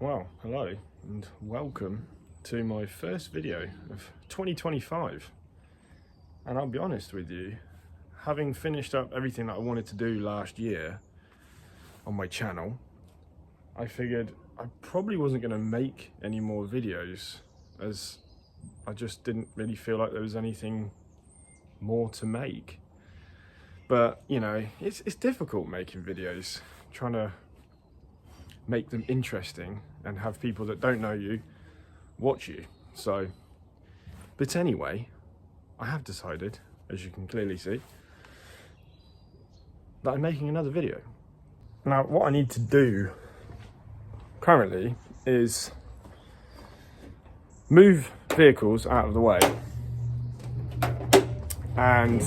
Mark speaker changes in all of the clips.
Speaker 1: Well, hello and welcome to my first video of 2025. And I'll be honest with you, having finished up everything that I wanted to do last year on my channel, I figured I probably wasn't going to make any more videos, as I just didn't really feel like there was anything more to make. But you know, it's difficult making videos, trying to make them interesting and have people that don't know you watch you. So, but anyway, I have decided, as you can clearly see, that I'm making another video. Now, what I need to do currently is move vehicles out of the way and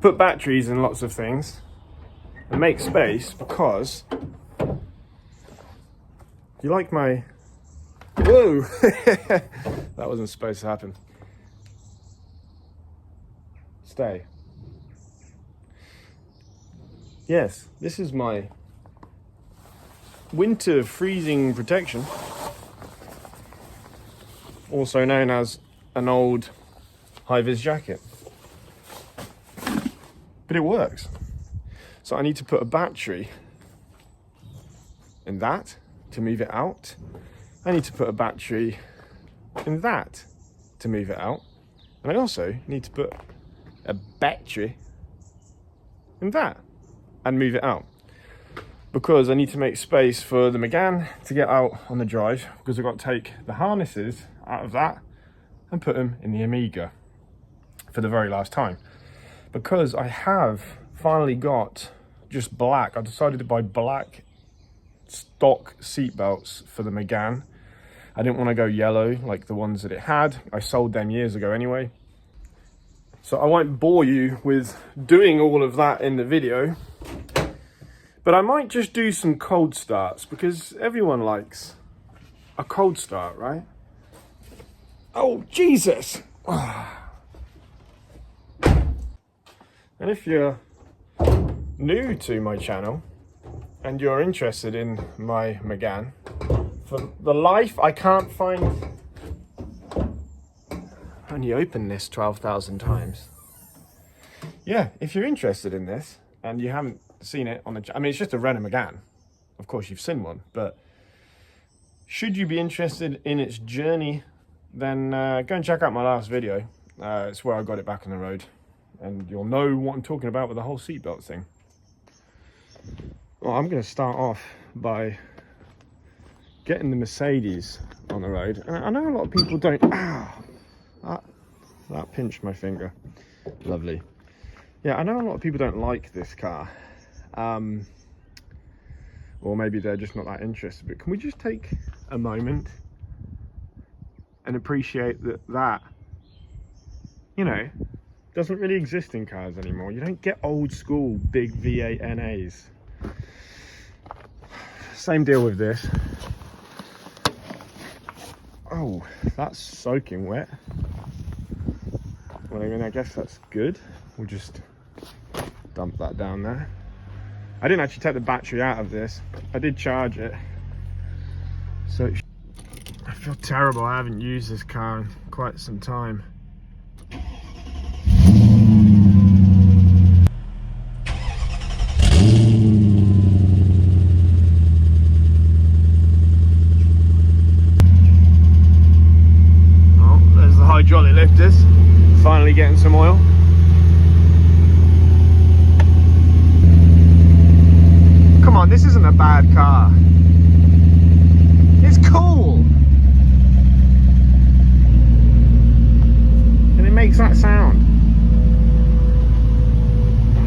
Speaker 1: put batteries in lots of things and make space, because you like my, whoa, that wasn't supposed to happen. Stay. Yes, this is my winter freezing protection, also known as an old high-vis jacket. But it works. So I need to put a battery in that to move it out. I need to put a battery in that to move it out. And I also need to put a battery in that and move it out, because I need to make space for the Megane to get out on the drive, because I've got to take the harnesses out of that and put them in the Amiga for the very last time. Because I have finally got just black, I decided to buy black stock seat belts for the Megane. I didn't want to go yellow like the ones that it had. I sold them years ago anyway. So I won't bore you with doing all of that in the video, but I might just do some cold starts, because everyone likes a cold start, right? Oh, Jesus! And if you're new to my channel and you're interested in my Megane, for the life I can't find. Only opened this 12,000 times. Yeah, if you're interested in this and you haven't seen it on the, I mean, it's just a Renault Megane. Of course you've seen one, but should you be interested in its journey, then go and check out my last video. It's where I got it back on the road, and you'll know what I'm talking about with the whole seatbelt thing. Well, I'm going to start off by getting the Mercedes on the road. And I know a lot of people don't, that pinched my finger. Lovely. Yeah, I know a lot of people don't like this car. Or maybe they're just not that interested. But can we just take a moment and appreciate that, you know, doesn't really exist in cars anymore. You don't get old school big V8 NAs. Same deal with this. Oh, that's soaking wet. Well, I mean, I guess that's good. We'll just dump that down there. I didn't actually take the battery out of this. I did charge it. So I feel terrible. I haven't used this car in quite some time. Hydraulic lifters finally getting some oil. Come on, this isn't a bad car. It's cool, and it makes that sound.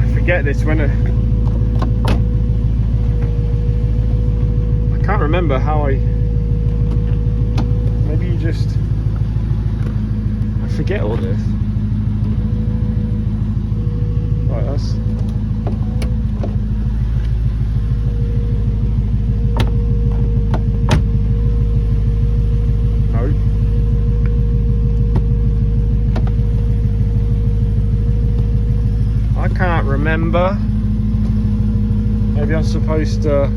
Speaker 1: I forget this when I can't remember how maybe you just forget all this. Right, that's no. I can't remember. Maybe I'm supposed to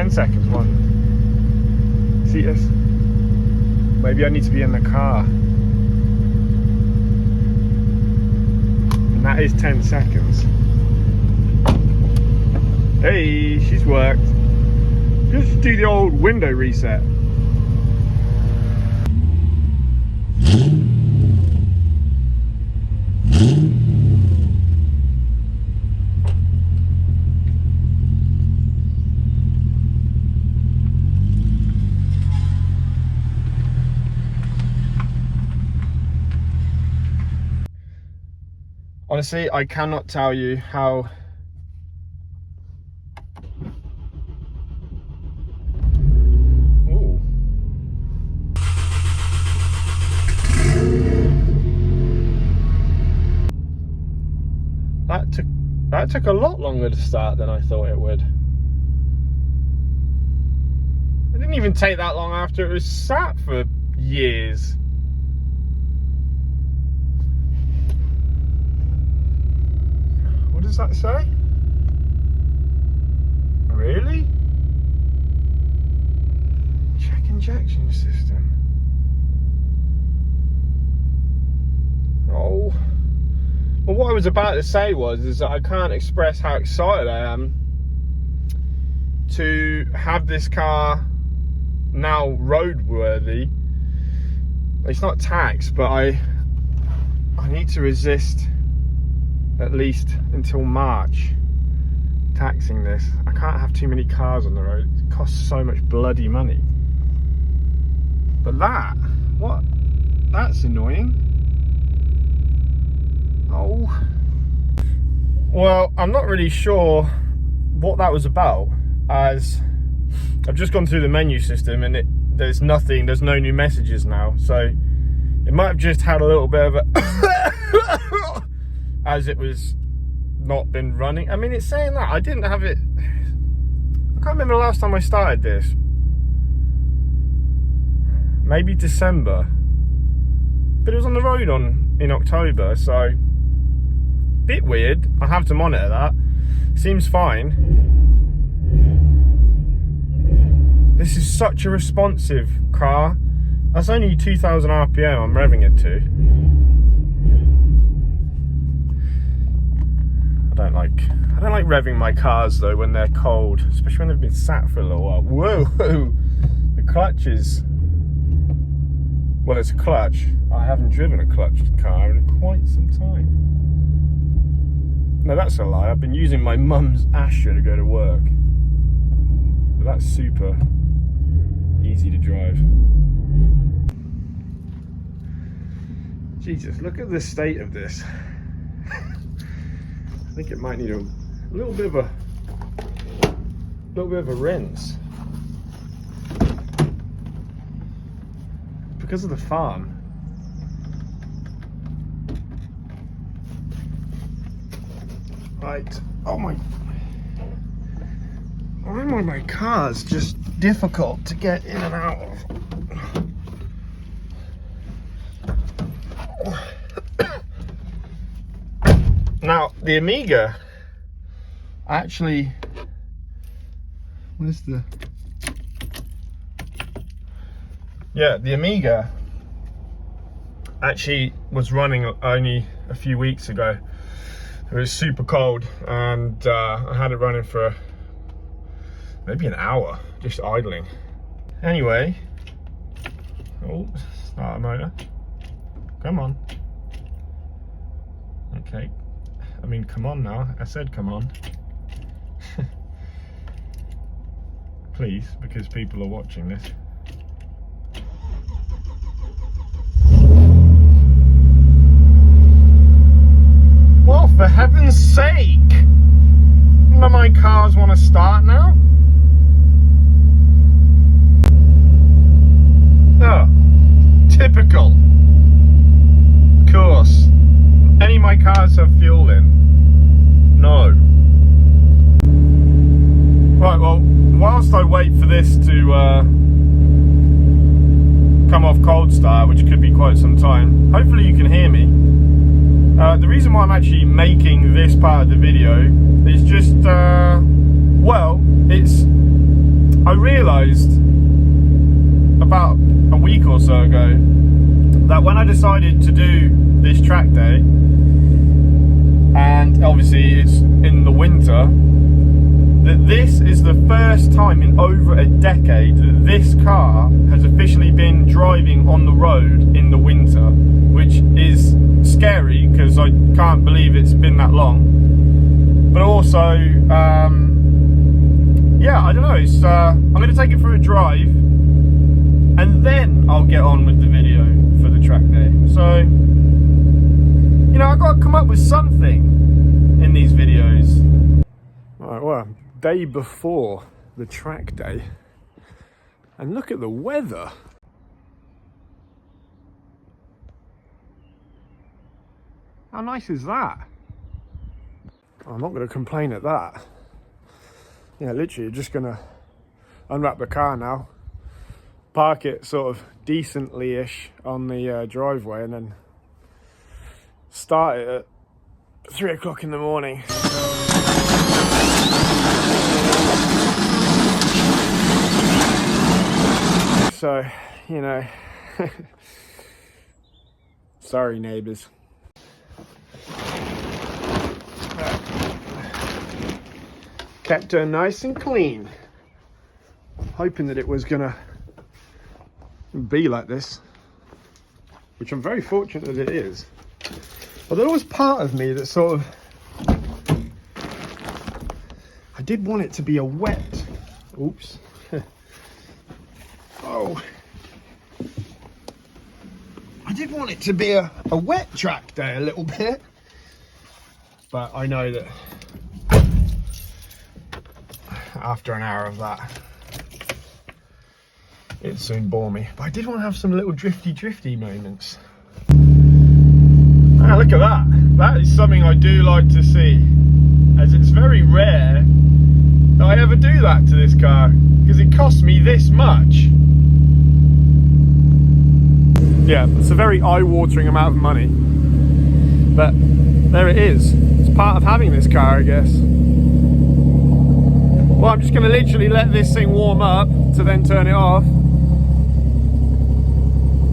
Speaker 1: 10 seconds. 1. See this? Maybe I need to be in the car. And that is 10 seconds. Hey, she's worked. Just do the old window reset. Honestly, I cannot tell you how that took a lot longer to start than I thought it would. It didn't even take that long after it was sat for years. What does that say? Really? Check injection system. Oh. Well, what I was about to say is that I can't express how excited I am to have this car now roadworthy. It's not taxed, but I need to resist at least until March taxing this. I can't have too many cars on the road. It costs so much bloody money. But that's annoying. Oh. Well, I'm not really sure what that was about, as I've just gone through the menu system and there's no new messages now. So it might have just had a little bit of a as it was not been running. I mean, it's saying that I didn't have it. I can't remember the last time I started this. Maybe December, but it was on the road in October, so bit weird. I have to monitor that. Seems fine. This is such a responsive car. That's only 2,000 RPM I'm revving it to. I don't like revving my cars though when they're cold, especially when they've been sat for a little while. Whoa, the clutch is, well, it's a clutch. I haven't driven a clutched car in quite some time. No, that's a lie. I've been using my mum's Astra to go to work. But that's super easy to drive. Jesus, look at the state of this. I think it might need a little bit of a rinse. Because of the farm. Right. Oh my. Why are my cars just difficult to get in and out of? Now, the Amiga actually, the Amiga actually was running only a few weeks ago. It was super cold, and I had it running for maybe an hour, just idling. Anyway, oh, start a motor. Come on. Okay. I mean, come on now. I said come on. Please, because people are watching this. Well, for heaven's sake! None of my cars want to start now? Oh, typical. Of course. Any of my cars have fuel in? No. Right, well, whilst I wait for this to come off cold start, which could be quite some time, hopefully you can hear me. The reason why I'm actually making this part of the video is just, well, it's I realised about a week or so ago that when I decided to do this track day, and obviously it's in the winter, that this is the first time in over a decade that this car has officially been driving on the road in the winter, which is scary because I can't believe it's been that long. But also, yeah, I don't know, it's, I'm going to take it for a drive and then I'll get on with the video for the track day. So, you know, I've got to come up with something in these videos. Right, well, day before the track day, and look at the weather. How nice is that? I'm not going to complain at that. Yeah, literally just going to unwrap the car now, park it sort of decently-ish on the driveway, and then start it at 3 o'clock in the morning. So, you know, sorry neighbours. Kept her nice and clean, hoping that it was gonna be like this, which I'm very fortunate that it is. But there was part of me that sort of, I did want it to be a wet, oops. Oh, I did want it to be a wet track day a little bit, but I know that after an hour of that, it'd soon bore me. But I did want to have some little drifty moments. Ah, look at that. That is something I do like to see, as it's very rare that I ever do that to this car, because it costs me this much. Yeah, it's a very eye-watering amount of money, but there it is. It's part of having this car, I guess. Well, I'm just going to literally let this thing warm up to then turn it off.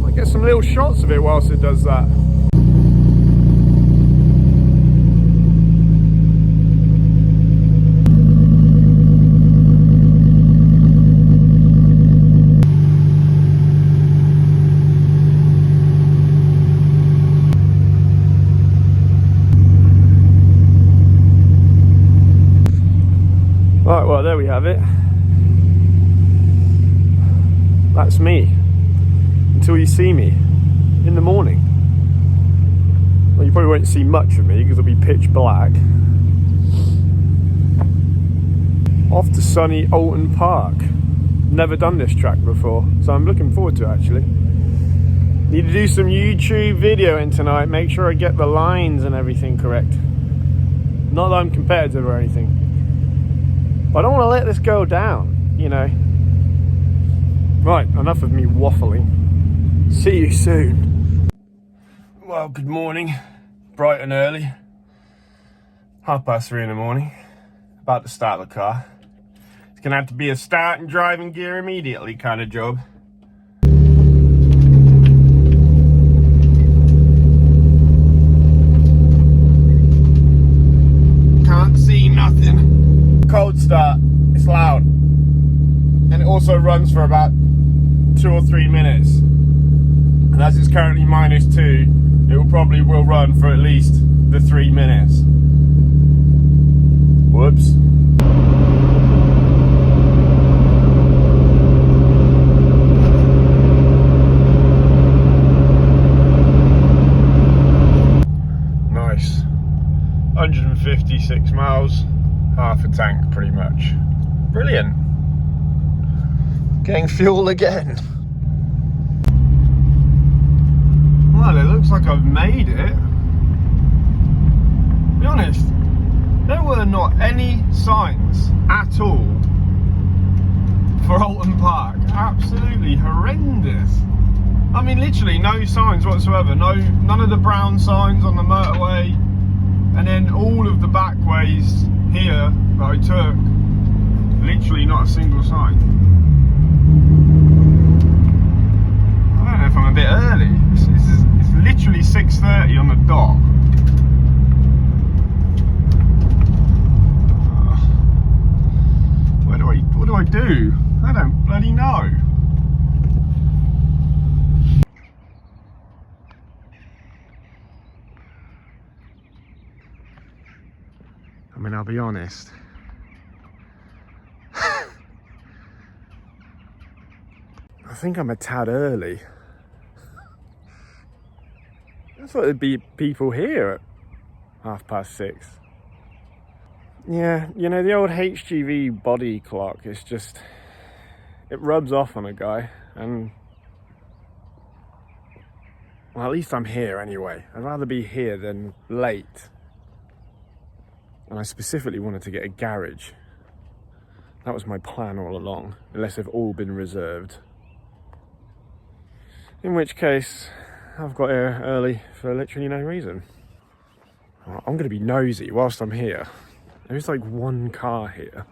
Speaker 1: I'll get some little shots of it whilst it does that. Right, well, there we have it. That's me. Until you see me in the morning. Well, you probably won't see much of me because it'll be pitch black. Off to sunny Oulton Park. Never done this track before, so I'm looking forward to it, actually. Need to do some YouTube videoing tonight. Make sure I get the lines and everything correct. Not that I'm competitive or anything. I don't want to let this go down, you know. Right, enough of me waffling. See you soon. Well, good morning. Bright and early. 3:30 in the morning. About to start the car. It's going to have to be a start and driving gear immediately kind of job. Can't see nothing. Cold start, it's loud, and it also runs for about 2 or 3 minutes, and as it's currently -2, it will run for at least the 3 minutes. Whoops. Nice. 156 miles. Half a tank, pretty much. Brilliant. Getting fuel again. Well, it looks like I've made it. To be honest, there were not any signs at all for Oulton Park. Absolutely horrendous. I mean, literally no signs whatsoever. None of the brown signs on the motorway, and then all of the back ways here that I took, Literally not a single sign. I don't know if I'm a bit early. It's literally 6:30 on the dot. What do I do? I don't bloody know. I mean, I'll be honest. I think I'm a tad early. I thought there'd be people here at 6:30. Yeah, you know, the old HGV body clock, it's just, it rubs off on a guy, and, well, at least I'm here anyway. I'd rather be here than late. And I specifically wanted to get a garage. That was my plan all along, unless they've all been reserved. In which case, I've got here early for literally no reason. I'm going to be nosy whilst I'm here. There's like one car here.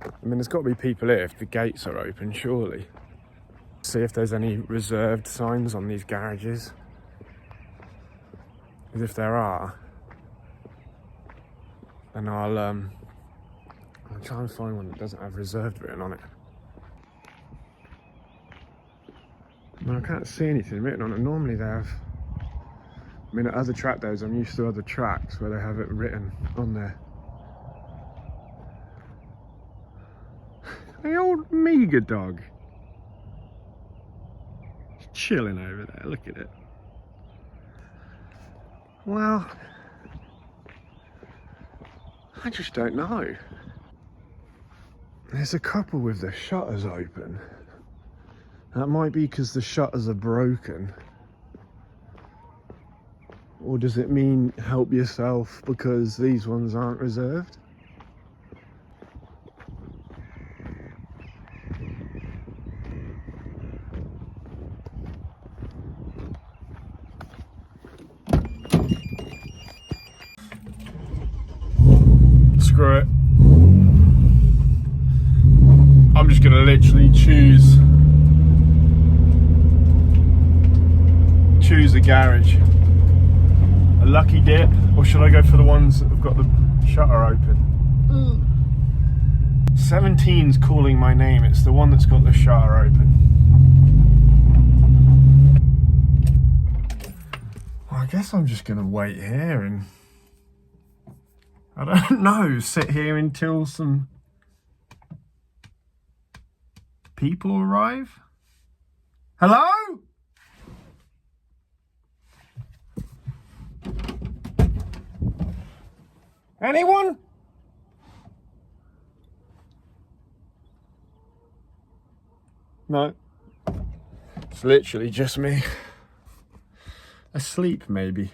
Speaker 1: I mean, there's got to be people here if the gates are open, surely. See if there's any reserved signs on these garages. Because if there are, then I'll try and find one that doesn't have reserved written on it. Well, I can't see anything written on it. Normally they have, I mean, at other track days, I'm used to other tracks where they have it written on there. The old Amiga dog. It's chilling over there, look at it. Well, I just don't know. There's a couple with their shutters open. That might be because the shutters are broken. Or does it mean help yourself because these ones aren't reserved? Screw it. I'm just gonna literally choose a garage. A lucky dip, or should I go for the ones that have got the shutter open? 17's calling my name. It's the one that's got the shutter open. Well, I guess I'm just gonna wait here and I don't know, sit here until some people arrive. Hello? Anyone? No. It's literally just me. Asleep, maybe.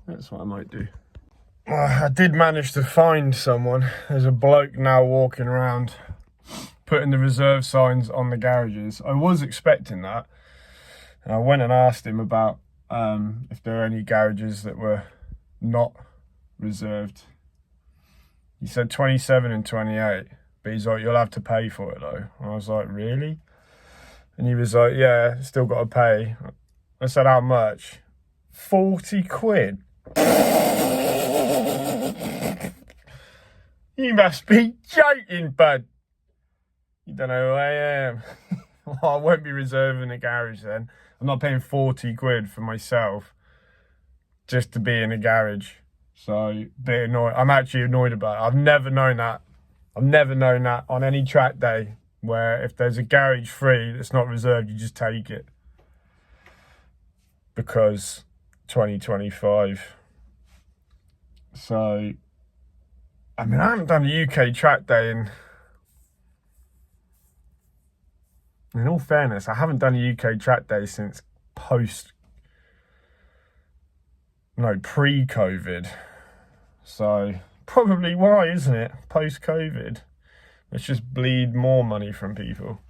Speaker 1: That's what I might do. Well, I did manage to find someone. There's a bloke now walking around putting the reserve signs on the garages. I was expecting that. And I went and asked him about if there are any garages that were not reserved. He said 27 and 28, but he's like, you'll have to pay for it though. And I was like, really? And he was like, yeah, still got to pay. I said, how much? 40 quid. You must be joking, bud. You don't know who I am. Well, I won't be reserving a garage then. I'm not paying 40 quid for myself just to be in a garage. So, a bit annoyed. I'm actually annoyed about it. I've never known that. I've never known that on any track day where if there's a garage free that's not reserved, you just take it. Because 2025. So, I mean, I haven't done a UK track day in all fairness, I haven't done a UK track day since pre-COVID. So, probably why, isn't it? Post-COVID. Let's just bleed more money from people.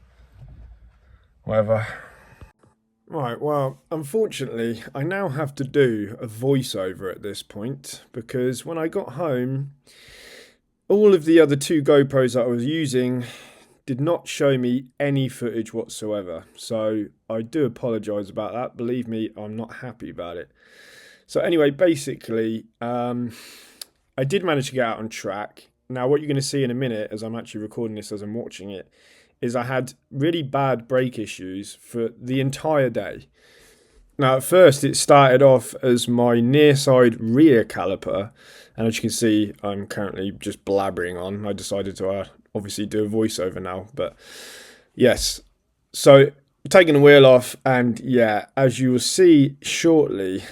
Speaker 1: Whatever. Right, well, unfortunately, I now have to do a voiceover at this point because when I got home, all of the other two GoPros that I was using did not show me any footage whatsoever. So I do apologise about that. Believe me, I'm not happy about it. So anyway, basically, I did manage to get out on track. Now, what you're going to see in a minute, as I'm actually recording this as I'm watching it, is I had really bad brake issues for the entire day. Now, at first, it started off as my near side rear caliper, and as you can see, I'm currently just blabbering on. I decided to obviously do a voiceover now, but yes. So, taking the wheel off, and yeah, as you will see shortly,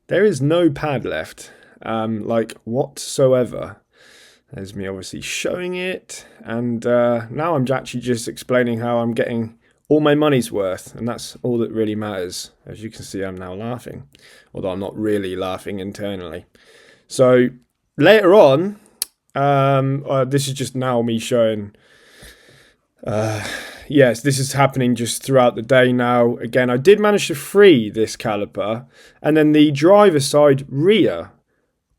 Speaker 1: there is no pad left, like whatsoever. There's me obviously showing it, and now I'm actually just explaining how I'm getting all my money's worth, and that's all that really matters. As you can see, I'm now laughing, although I'm not really laughing internally. So later on, this is just now me showing. Yes, this is happening just throughout the day now. Again, I did manage to free this caliper, and then the driver side rear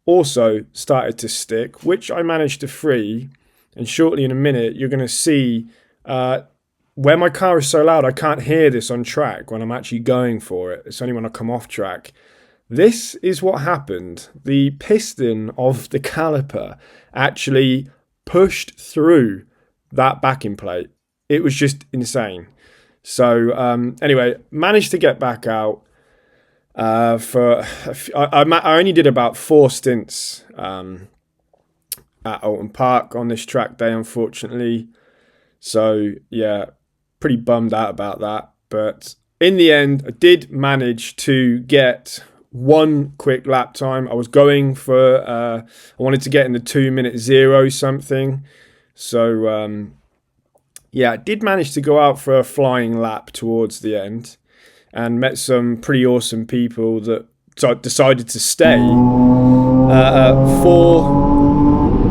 Speaker 1: also started to stick, which I managed to free. And shortly in a minute, you're going to see where my car is so loud, I can't hear this on track when I'm actually going for it. It's only when I come off track. This is what happened. The piston of the caliper actually pushed through that backing plate. It was just insane. So anyway, managed to get back out. I only did about 4 stints at Oulton Park on this track day, unfortunately. So yeah, pretty bummed out about that. But in the end, I did manage to get one quick lap time. I was going for, I wanted to get in the 2:00 0 something. So yeah, I did manage to go out for a flying lap towards the end and met some pretty awesome people that decided to stay for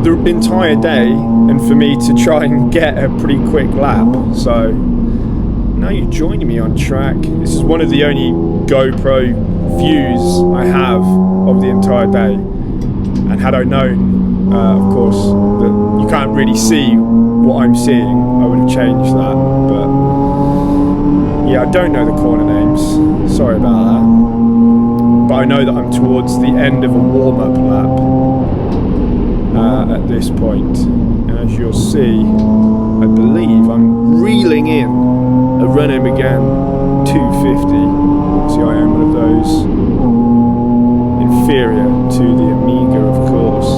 Speaker 1: the entire day and for me to try and get a pretty quick lap. So now you're joining me on track. This is one of the only GoPro views I have of the entire day. And had I known, of course, that you can't really see what I'm seeing, I would have changed that. But yeah, I don't know the corner names. Sorry about that. But I know that I'm towards the end of a warm-up lap at this point. And as you'll see, I believe I'm reeling in a Renault Megane 250. See, I am one of those. Inferior to the Amiga, of course.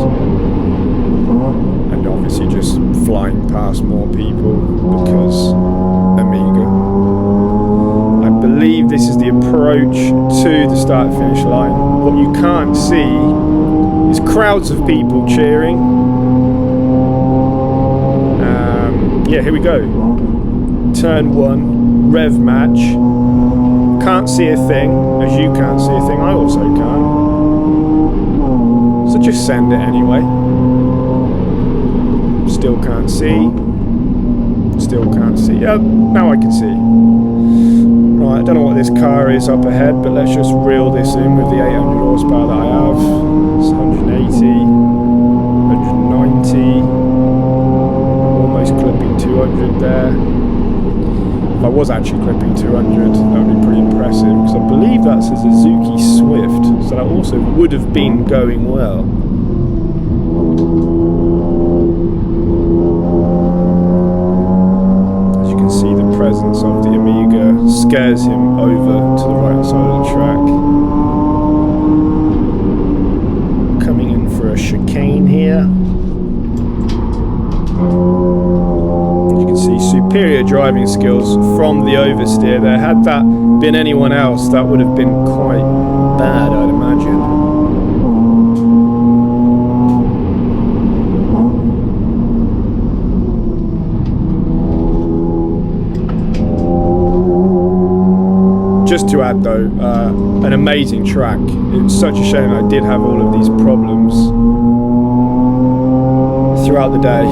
Speaker 1: And obviously just flying past more people because Amiga. I believe this is the approach to the start-finish line. What you can't see is crowds of people cheering. Yeah, here we go. Turn 1, rev match. Can't see a thing, as you can't see a thing. I also can't. So just send it anyway. Still can't see. Still can't see. Yeah, now I can see. Right, I don't know what this car is up ahead, but let's just reel this in with the 800 horsepower that I have. It's 180, 190, almost clipping 200 there. If I was actually clipping 200, that would be pretty impressive, because I believe that's a Suzuki Swift, so that also would have been going well. The presence of the Amiga scares him over to the right side of the track. Coming in for a chicane here. You can see superior driving skills from the oversteer there. Had that been anyone else, that would have been quite bad, I'd imagine. Just to add though, an amazing track. It's such a shame I did have all of these problems throughout the day.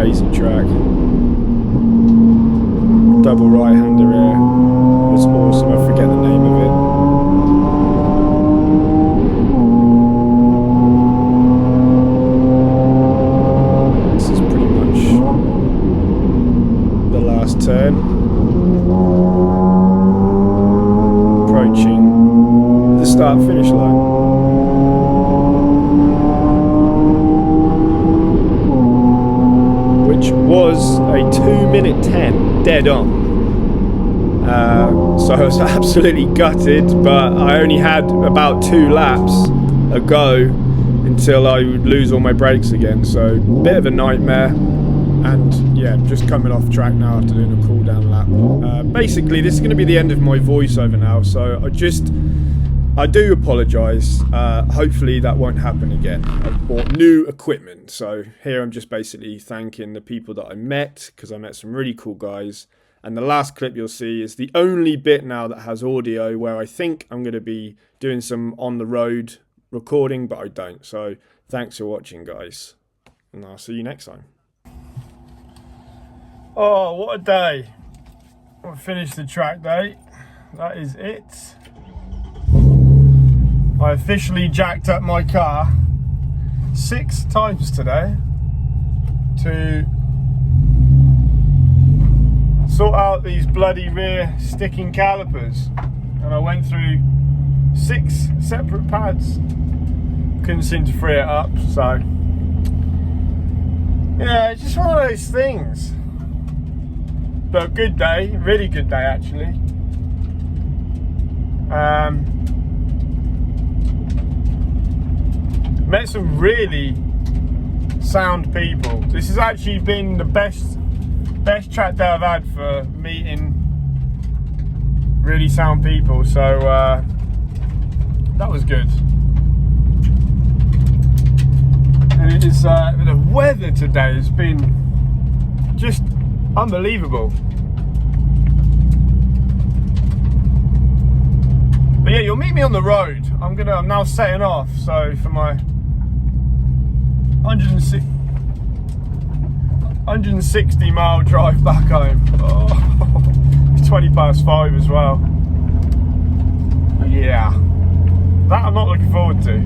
Speaker 1: amazing track. Double right-hander here was awesome. I forget the name of it. This is pretty much the last turn. Approaching the start-finish line. Which was a 2:10, dead on. So I was absolutely gutted, but I only had about 2 laps a go until I would lose all my brakes again. So bit of a nightmare. And yeah, just coming off track now after doing a cool down lap. Basically, this is going to be the end of my voiceover now. So I do apologise. Hopefully that won't happen again. I've bought new equipment, so here I'm just basically thanking the people that I met, because I met some really cool guys. And the last clip you'll see is the only bit now that has audio, where I think I'm going to be doing some on the road recording, but I don't. So thanks for watching, guys, and I'll see you next time. Oh, what a day. I finished the track day. That is it. I officially jacked up my car 6 times today to sort out these bloody rear sticking calipers, and I went through 6 separate pads. Couldn't seem to free it up, so yeah, it's just one of those things. But a good day, really good day actually. Met some really sound people. This has actually been the best track day I've had for meeting really sound people, so that was good. And it is the weather today has been just unbelievable. But yeah, you'll meet me on the road. I'm now setting off, so for my 160 mile drive back home. Oh, it's 5:20 as well. Yeah, that I'm not looking forward to.